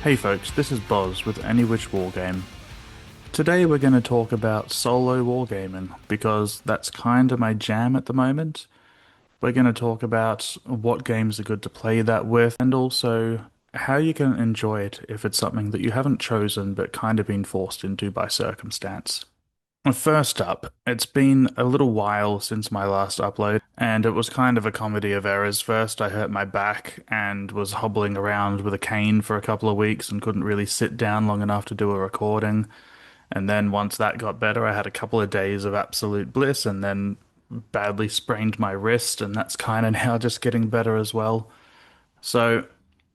Hey folks, this is Boz with Any Which Wargame. Today we're going to talk about solo wargaming because that's kind of my jam at the moment. We're going to talk about what games are good to play that with and also how you can enjoy it if it's something that you haven't chosen but kind of been forced into by circumstance. First up, it's been a little while since my last upload, and it was kind of a comedy of errors. First, I hurt my back and was hobbling around with a cane for a couple of weeks and couldn't really sit down long enough to do a recording. And then once that got better, I had a couple of days of absolute bliss and then badly sprained my wrist, and that's kind of now just getting better as well. So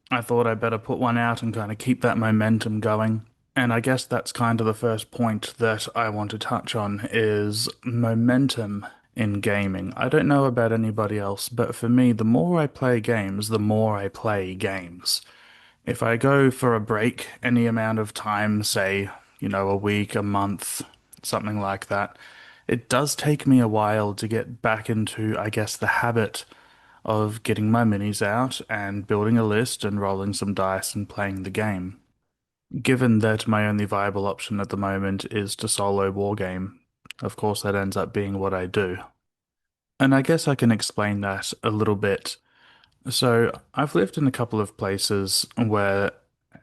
I thought I'd better put one out and kind of keep that momentum going. And I guess that's kind of the first point that I want to touch on is momentum in gaming. I don't know about anybody else, but for me, the more I play games, the more I play games. If I go for a break any amount of time, say, a week, a month, something like that, it does take me a while to get back into, I guess, the habit of getting my minis out and building a list and rolling some dice and playing the game. Given that my only viable option at the moment is to solo wargame, of course that ends up being what I do. And I guess I can explain that a little bit. So I've lived in a couple of places where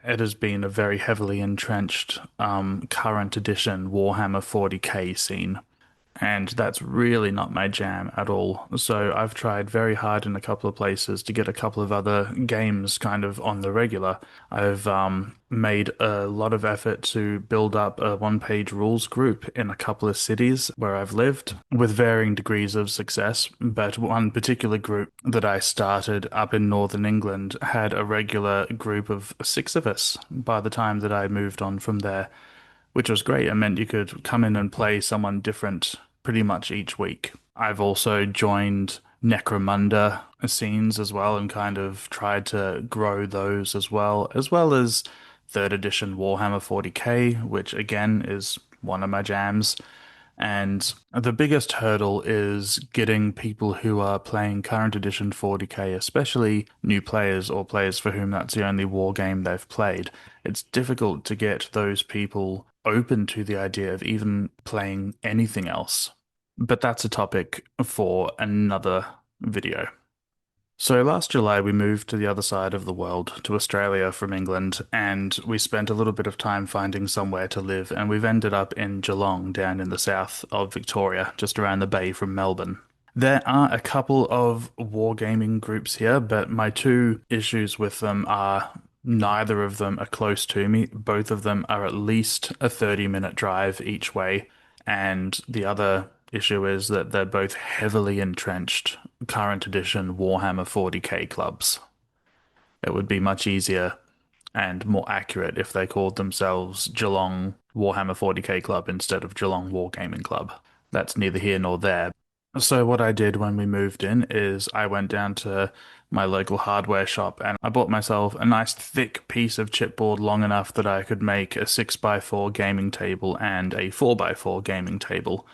it has been a very heavily entrenched current edition Warhammer 40k scene. And that's really not my jam at all. So I've tried very hard in a couple of places to get a couple of other games kind of on the regular. I've made a lot of effort to build up a one-page rules group in a couple of cities where I've lived with varying degrees of success. But one particular group that I started up in Northern England had a regular group of six of us by the time that I moved on from there, which was great. It meant you could come in and play someone different pretty much each week. I've also joined Necromunda scenes as well and kind of tried to grow those as well as third edition Warhammer 40k, which again is one of my jams. And the biggest hurdle is getting people who are playing current edition 40k, especially new players or players for whom that's the only war game they've played. It's difficult to get those people open to the idea of even playing anything else. But that's a topic for another video. So last July we moved to the other side of the world, to Australia from England, and we spent a little bit of time finding somewhere to live, and we've ended up in Geelong, down in the south of Victoria, just around the bay from Melbourne. There are a couple of wargaming groups here, but my two issues with them are neither of them are close to me. Both of them are at least a 30-minute drive each way, and the other issue is that they're both heavily entrenched current edition Warhammer 40k clubs. It would be much easier and more accurate if they called themselves Geelong Warhammer 40k Club instead of Geelong Wargaming Club. That's neither here nor there. So what I did when we moved in is I went down to my local hardware shop and I bought myself a nice thick piece of chipboard long enough that I could make a 6x4 gaming table and a 4x4 gaming table.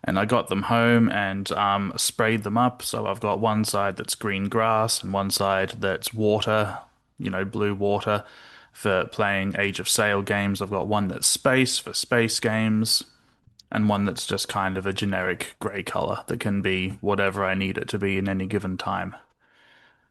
And I got them home and sprayed them up. So I've got one side that's green grass and one side that's water, blue water for playing Age of Sail games. I've got one that's space for space games, and one that's just kind of a generic grey color that can be whatever I need it to be in any given time.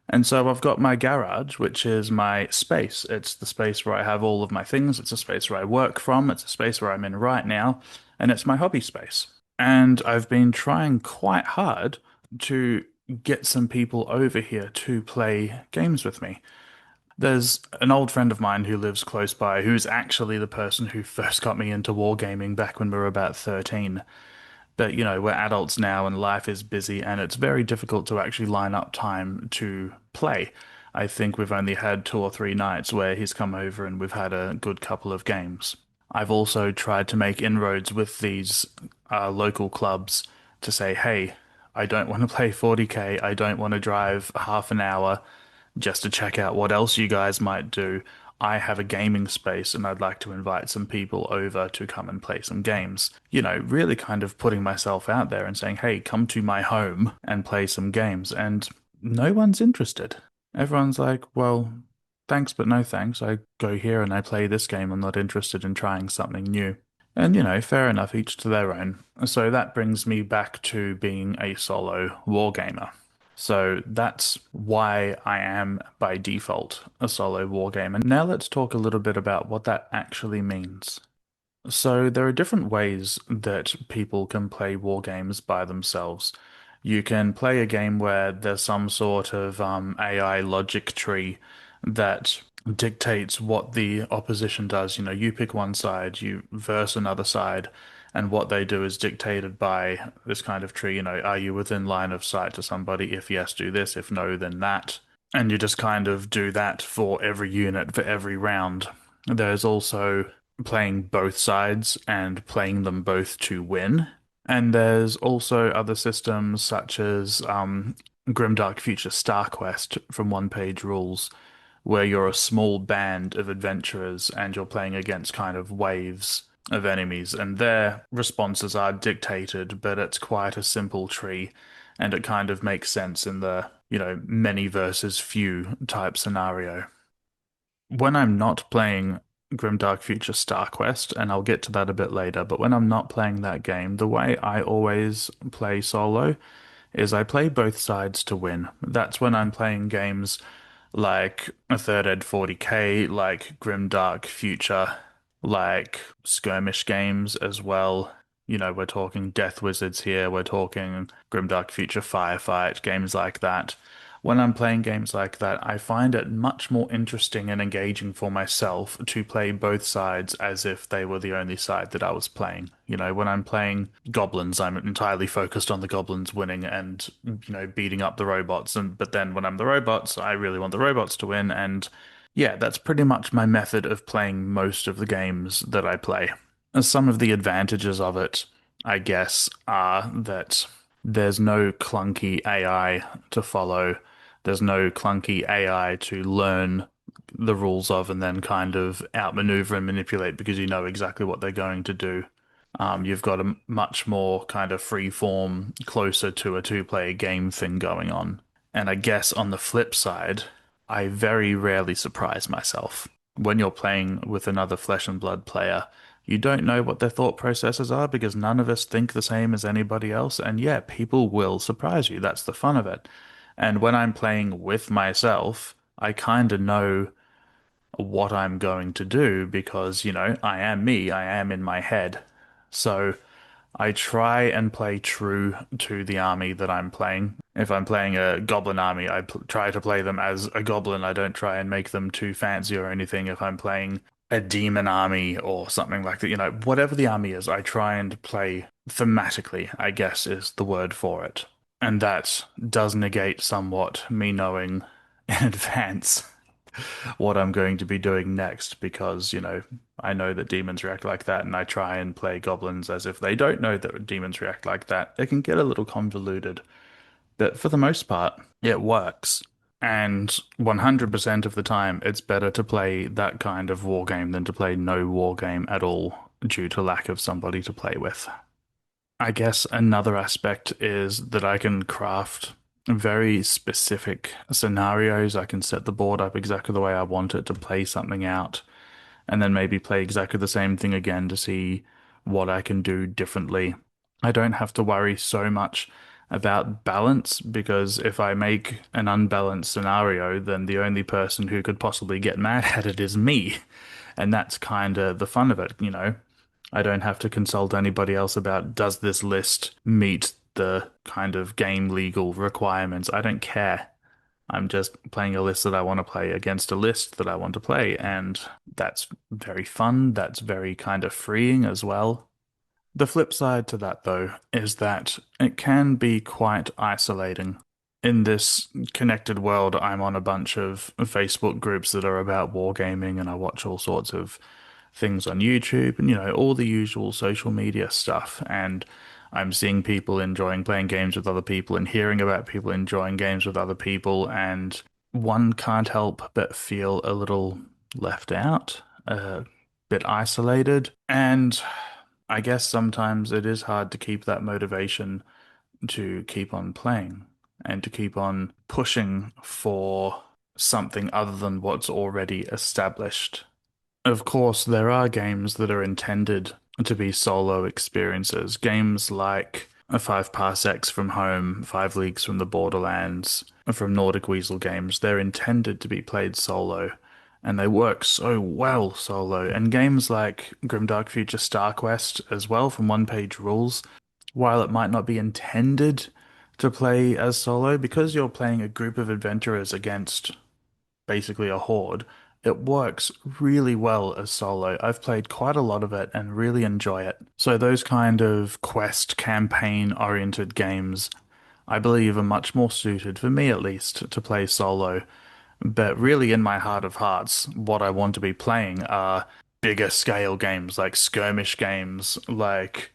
And so I've got my garage, which is my space. It's the space where I have all of my things. It's a space where I work from. It's a space where I'm in right now. And it's my hobby space. And I've been trying quite hard to get some people over here to play games with me. There's an old friend of mine who lives close by who's actually the person who first got me into wargaming back when we were about 13. But, we're adults now and life is busy and it's very difficult to actually line up time to play. I think we've only had two or three nights where he's come over and we've had a good couple of games. I've also tried to make inroads with these local clubs to say, hey, I don't want to play 40k. I don't want to drive half an hour just to check out what else you guys might do. I have a gaming space and I'd like to invite some people over to come and play some games. Really kind of putting myself out there and saying, hey, come to my home and play some games. And no one's interested. Everyone's like, well, Thanks, but no thanks. I go here and I play this game. I'm not interested in trying something new. And, fair enough, each to their own. So that brings me back to being a solo wargamer. So that's why I am by default a solo wargamer. Now let's talk a little bit about what that actually means. So there are different ways that people can play war games by themselves. You can play a game where there's some sort of AI logic tree that dictates what the opposition does. You pick one side, you verse another side, and what they do is dictated by this kind of tree. Are you within line of sight to somebody? If yes, do this. If no, then that. And you just kind of do that for every unit, for every round. There's also playing both sides and playing them both to win. And there's also other systems such as Grimdark Future StarQuest from One Page Rules, where you're a small band of adventurers and you're playing against kind of waves of enemies, and their responses are dictated, but it's quite a simple tree, and it kind of makes sense in the, many versus few type scenario. When I'm not playing Grimdark Future StarQuest, and I'll get to that a bit later, but when I'm not playing that game, the way I always play solo is I play both sides to win. That's when I'm playing games like a Third Ed 40K, like Grimdark Future, like skirmish games as well. We're talking Death Wizards here, we're talking Grimdark Future Firefight, games like that. When I'm playing games like that, I find it much more interesting and engaging for myself to play both sides as if they were the only side that I was playing. When I'm playing goblins, I'm entirely focused on the goblins winning and, beating up the robots. But then when I'm the robots, I really want the robots to win. And yeah, that's pretty much my method of playing most of the games that I play. Some of the advantages of it, I guess, are that there's no clunky AI to follow. There's no clunky AI to learn the rules of and then kind of outmaneuver and manipulate because you know exactly what they're going to do. You've got a much more kind of free form, closer to a two-player game thing going on. And I guess on the flip side, I very rarely surprise myself. When you're playing with another flesh and blood player, you don't know what their thought processes are because none of us think the same as anybody else. And yeah, people will surprise you. That's the fun of it. And when I'm playing with myself, I kind of know what I'm going to do because, I am me, I am in my head. So I try and play true to the army that I'm playing. If I'm playing a goblin army, I try to play them as a goblin. I don't try and make them too fancy or anything. If I'm playing a demon army or something like that, whatever the army is, I try and play thematically, I guess is the word for it. And that does negate somewhat me knowing in advance what I'm going to be doing next because, I know that demons react like that, and I try and play goblins as if they don't know that demons react like that. It can get a little convoluted, but for the most part, it works. And 100% of the time, it's better to play that kind of war game than to play no war game at all due to lack of somebody to play with. I guess another aspect is that I can craft very specific scenarios. I can set the board up exactly the way I want it to play something out, and then maybe play exactly the same thing again to see what I can do differently. I don't have to worry so much about balance because if I make an unbalanced scenario, then the only person who could possibly get mad at it is me. And that's kind of the fun of it. I don't have to consult anybody else about does this list meet the kind of game legal requirements. I don't care. I'm just playing a list that I want to play against a list that I want to play, and that's very fun. That's very kind of freeing as well. The flip side to that, though, is that it can be quite isolating. In this connected world, I'm on a bunch of Facebook groups that are about wargaming, and I watch all sorts of things on YouTube and, all the usual social media stuff. And I'm seeing people enjoying playing games with other people and hearing about people enjoying games with other people. And one can't help but feel a little left out, a bit isolated. And I guess sometimes it is hard to keep that motivation to keep on playing and to keep on pushing for something other than what's already established. Of course, there are games that are intended to be solo experiences. Games like a 5 Parsecs from Home, 5 Leagues from the Borderlands, from Nordic Weasel Games, they're intended to be played solo, and they work so well solo. And games like Grimdark Future StarQuest as well, from One Page Rules, while it might not be intended to play as solo, because you're playing a group of adventurers against basically a horde, it works really well as solo. I've played quite a lot of it and really enjoy it. So those kind of quest campaign oriented games, I believe, are much more suited, for me at least, to play solo. But really, in my heart of hearts, what I want to be playing are bigger scale games, like skirmish games, like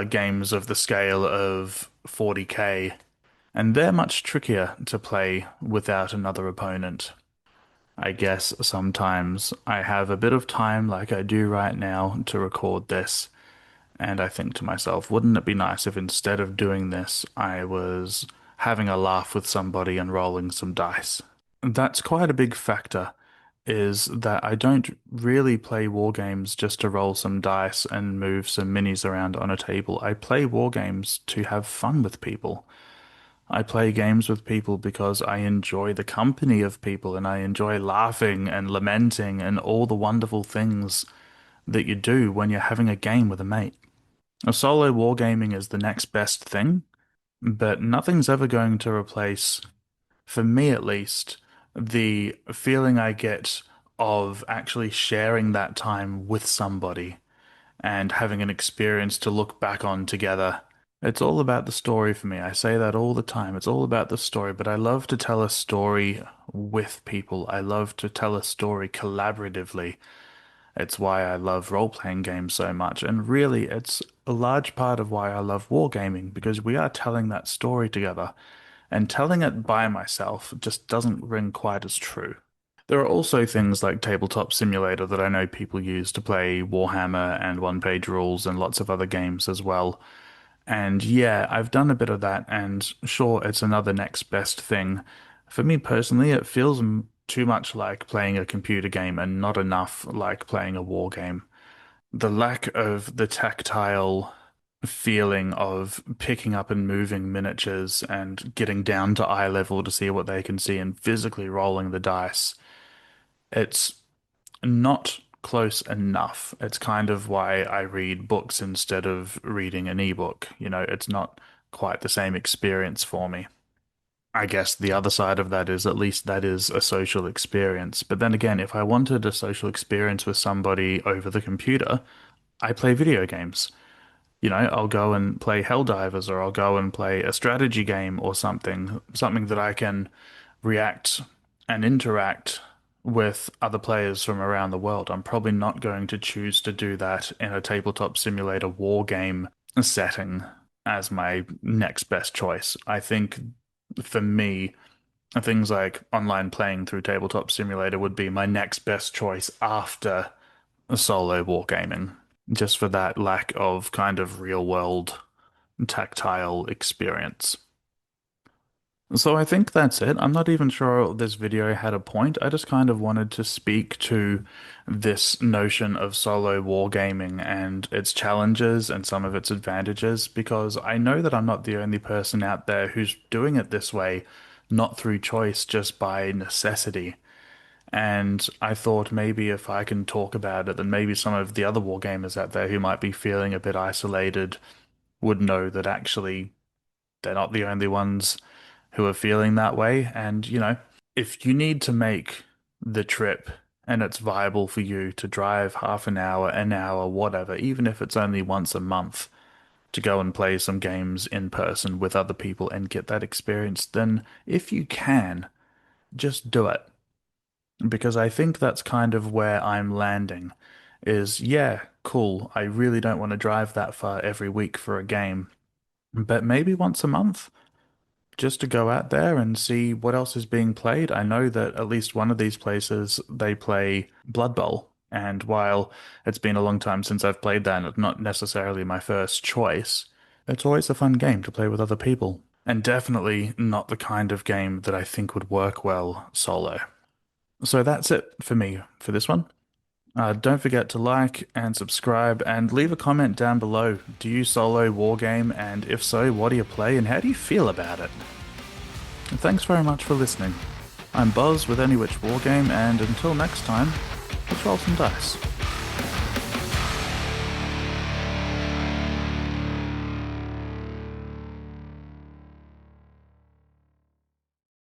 games of the scale of 40k. And they're much trickier to play without another opponent. I guess sometimes I have a bit of time, like I do right now, to record this, and I think to myself, wouldn't it be nice if instead of doing this, I was having a laugh with somebody and rolling some dice? That's quite a big factor, is that I don't really play war games just to roll some dice and move some minis around on a table. I play war games to have fun with people. I play games with people because I enjoy the company of people and I enjoy laughing and lamenting and all the wonderful things that you do when you're having a game with a mate. A solo wargaming is the next best thing, but nothing's ever going to replace, for me at least, the feeling I get of actually sharing that time with somebody and having an experience to look back on together. It's all about the story for me. I say that all the time. It's all about the story, but I love to tell a story with people. I love to tell a story collaboratively. It's why I love role-playing games so much. And really, it's a large part of why I love wargaming, because we are telling that story together. And telling it by myself just doesn't ring quite as true. There are also things like Tabletop Simulator that I know people use to play Warhammer and One Page Rules and lots of other games as well. And yeah, I've done a bit of that, and sure, it's another next best thing. For me personally, it feels too much like playing a computer game and not enough like playing a war game. The lack of the tactile feeling of picking up and moving miniatures and getting down to eye level to see what they can see and physically rolling the dice, it's not close enough. It's kind of why I read books instead of reading an ebook. It's not quite the same experience for me. I guess the other side of that is at least that is a social experience. But then again, if I wanted a social experience with somebody over the computer, I play video games. I'll go and play Helldivers or I'll go and play a strategy game or something that I can react and interact with other players from around the world. I'm probably not going to choose to do that in a tabletop simulator war game setting as my next best choice. I think for me, things like online playing through tabletop simulator would be my next best choice after solo wargaming, just for that lack of kind of real world tactile experience. So I think that's it. I'm not even sure this video had a point. I just kind of wanted to speak to this notion of solo wargaming and its challenges and some of its advantages, because I know that I'm not the only person out there who's doing it this way, not through choice, just by necessity. And I thought maybe if I can talk about it, then maybe some of the other wargamers out there who might be feeling a bit isolated would know that actually they're not the only ones who are feeling that way. And, if you need to make the trip and it's viable for you to drive half an hour, whatever, even if it's only once a month to go and play some games in person with other people and get that experience, then if you can, just do it. Because I think that's kind of where I'm landing is, yeah, cool. I really don't want to drive that far every week for a game, but maybe once a month just to go out there and see what else is being played. I know that at least one of these places they play Blood Bowl, and while it's been a long time since I've played that and it's not necessarily my first choice, it's always a fun game to play with other people. and definitely not the kind of game that I think would work well solo. So that's it for me for this one. Don't forget to like and subscribe and leave a comment down below. Do you solo wargame? And if so, what do you play and how do you feel about it? And thanks very much for listening. I'm Buzz with Any Which Wargame, and until next time, let's roll some dice.